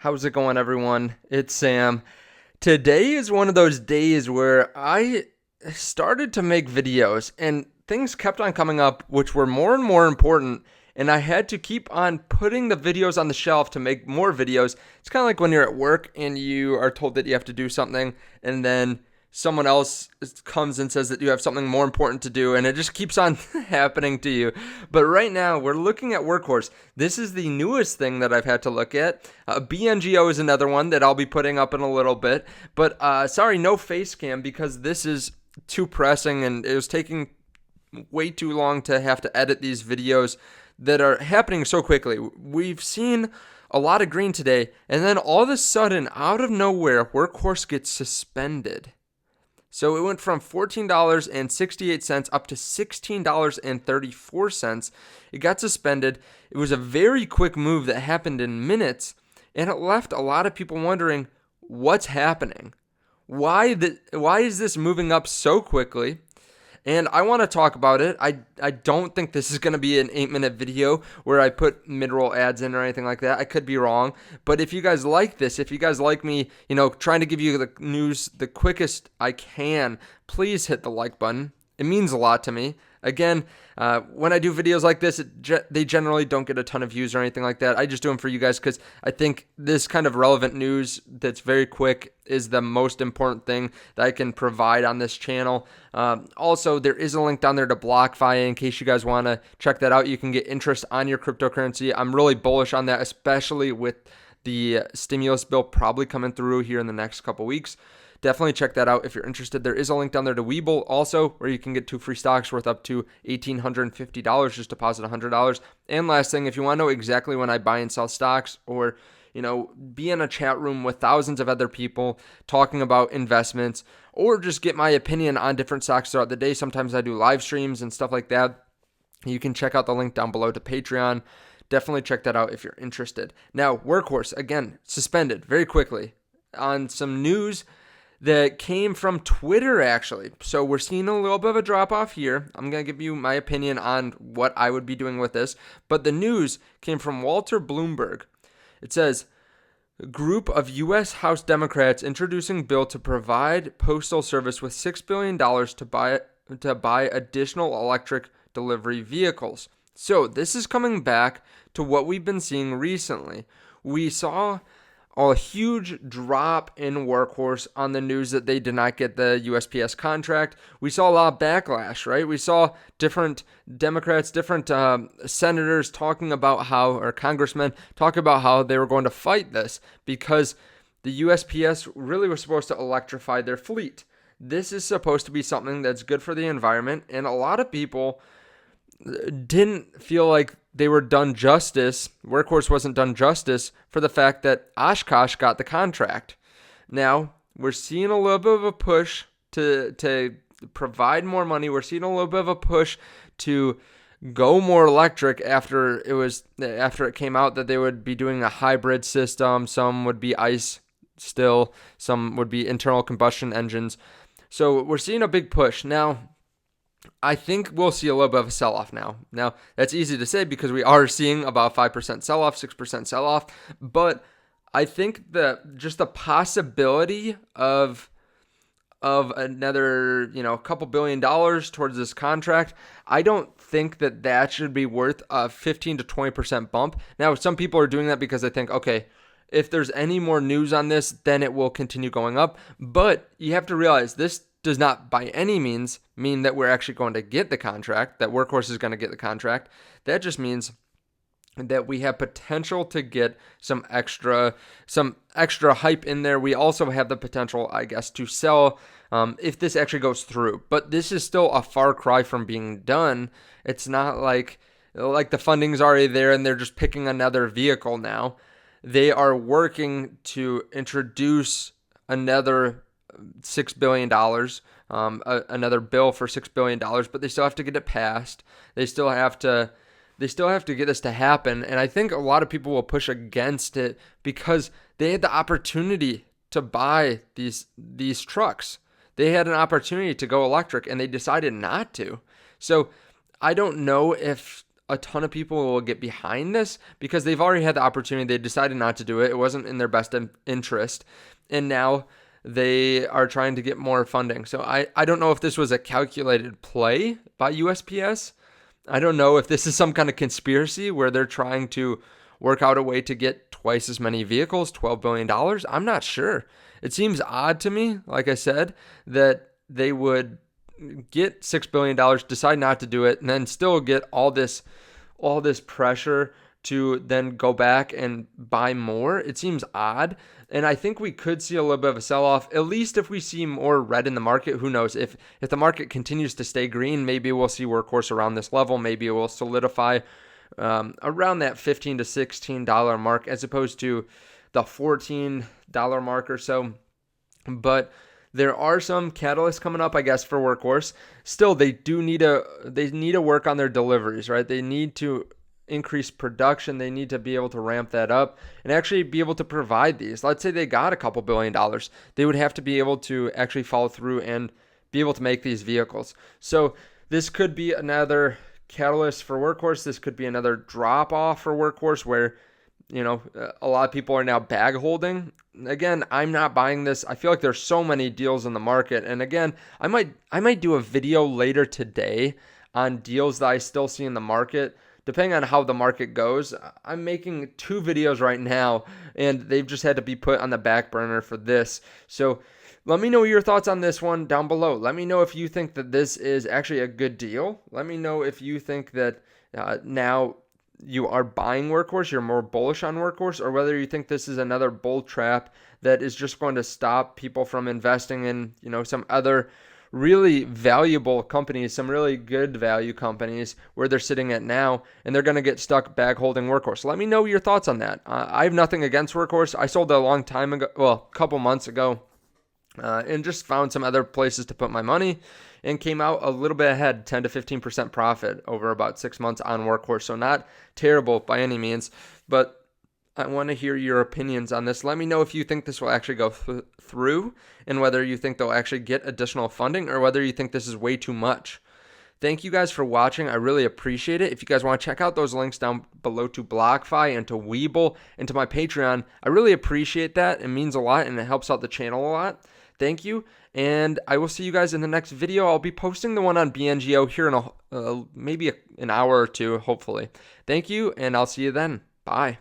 How's it going, everyone? It's Sam. Today is one of those days where I started to make videos and things kept on coming up, which were more and more important. And I had to keep on putting the videos on the shelf to make more videos. It's kind of like when you're at work and you are told that you have to do something, and then someone else comes and says that you have something more important to do, and it just keeps on happening to you. But right now, we're looking at Workhorse. This is the newest thing that I've had to look at. BNGO is another one that I'll be putting up in a little bit. But sorry, no face cam because this is too pressing, and it was taking way too long to have to edit these videos that are happening so quickly. We've seen a lot of green today, and then all of a sudden, out of nowhere, Workhorse gets suspended. So it went from $14.68 up to $16.34. It got suspended. It was a very quick move that happened in minutes, and it left a lot of people wondering what's happening. Why is this moving up so quickly? And I want to talk about it. I don't think this is going to be an 8-minute video where I put mid-roll ads in or anything like that. I could be wrong. But if you guys like this, if you guys like me, trying to give you the news the quickest I can, please hit the like button. It means a lot to me. Again, when I do videos like this, they generally don't get a ton of views or anything like that. I just do them for you guys because I think this kind of relevant news that's very quick is the most important thing that I can provide on this channel. Also, there is a link down there to BlockFi in case you guys want to check that out. You can get interest on your cryptocurrency. I'm really bullish on that, especially with the stimulus bill probably coming through here in the next couple weeks. Definitely check that out if you're interested. There is a link down there to WeBull also, where you can get 2 free stocks worth up to $1,850. Just deposit $100. And last thing, if you want to know exactly when I buy and sell stocks, or be in a chat room with thousands of other people talking about investments, or just get my opinion on different stocks throughout the day. Sometimes I do live streams and stuff like that. You can check out the link down below to Patreon. Definitely check that out if you're interested. Now, Workhorse, again, suspended very quickly on some news that came from Twitter, actually. So we're seeing a little bit of a drop-off here. I'm going to give you my opinion on what I would be doing with this. But the news came from Walter Bloomberg. It says, a group of U.S. House Democrats introducing bill to provide postal service with $6 billion to buy additional electric delivery vehicles. So this is coming back to what we've been seeing recently. We saw a huge drop in Workhorse on the news that they did not get the USPS contract. We saw a lot of backlash, right? We saw different Democrats, different senators talking about how, or congressmen talking about how they were going to fight this because the USPS really was supposed to electrify their fleet. This is supposed to be something that's good for the environment, and a lot of people didn't feel like they were done justice. Workhorse wasn't done justice for the fact that Oshkosh got the contract. Now, we're seeing a little bit of a push to provide more money. We're seeing a little bit of a push to go more electric after it came out that they would be doing a hybrid system. Some would be ICE still. Some would be internal combustion engines. So we're seeing a big push. Now, I think we'll see a little bit of a sell-off now. Now, that's easy to say because we are seeing about 5% sell-off, 6% sell-off. But I think that just the possibility of another, couple $1 billion towards this contract, I don't think that should be worth a 15 to 20% bump. Now, some people are doing that because they think, okay, if there's any more news on this, then it will continue going up. But you have to realize this does not by any means mean that we're actually going to get the contract, that Workhorse is going to get the contract. That just means that we have potential to get some extra hype in there. We also have the potential, I guess, to sell if this actually goes through. But this is still a far cry from being done. It's not like the funding's already there and they're just picking another vehicle now. They are working to introduce another $6 billion, another bill for $6 billion, but they still have to get it passed. They still have to get this to happen. And I think a lot of people will push against it because they had the opportunity to buy these trucks. They had an opportunity to go electric and they decided not to. So I don't know if a ton of people will get behind this because they've already had the opportunity. They decided not to do it. It wasn't in their best interest. And now they are trying to get more funding. So I don't know if this was a calculated play by USPS. I don't know if this is some kind of conspiracy where they're trying to work out a way to get twice as many vehicles, $12 billion. I'm not sure. It seems odd to me, like I said, that they would get $6 billion, decide not to do it, and then still get all this pressure to then go back and buy more. It seems odd. And I think we could see a little bit of a sell-off, at least if we see more red in the market. Who knows? If the market continues to stay green, maybe we'll see Workhorse around this level. Maybe it will solidify around that $15 to $16 mark as opposed to the $14 mark or so. But there are some catalysts coming up, I guess, for Workhorse. Still, they need to work on their deliveries, right? They need to increase production. They need to be able to ramp that up and actually be able to provide these. Let's say they got a couple $2 billion. They would have to be able to actually follow through and be able to make these vehicles. So this could be another catalyst for Workhorse. This could be another drop off for Workhorse where, a lot of people are now bag holding. Again, I'm not buying this. I feel like there's so many deals in the market. And again, I might do a video later today on deals that I still see in the market. Depending on how the market goes, I'm making 2 videos right now, and they've just had to be put on the back burner for this. So let me know your thoughts on this one down below. Let me know if you think that this is actually a good deal. Let me know if you think that now you are buying Workhorse, you're more bullish on Workhorse, or whether you think this is another bull trap that is just going to stop people from investing in, some other really valuable companies, some really good value companies where they're sitting at now, and they're going to get stuck bag holding Workhorse. Let me know your thoughts on that. I have nothing against Workhorse. I sold it a long time ago, well, a couple months ago, and just found some other places to put my money and came out a little bit ahead, 10 to 15% profit over about 6 months on Workhorse. So not terrible by any means, but I want to hear your opinions on this. Let me know if you think this will actually go through and whether you think they'll actually get additional funding or whether you think this is way too much. Thank you guys for watching. I really appreciate it. If you guys want to check out those links down below to BlockFi and to WeBull and to my Patreon, I really appreciate that. It means a lot and it helps out the channel a lot. Thank you, and I will see you guys in the next video. I'll be posting the one on BNGO here in maybe an hour or two, hopefully. Thank you, and I'll see you then. Bye.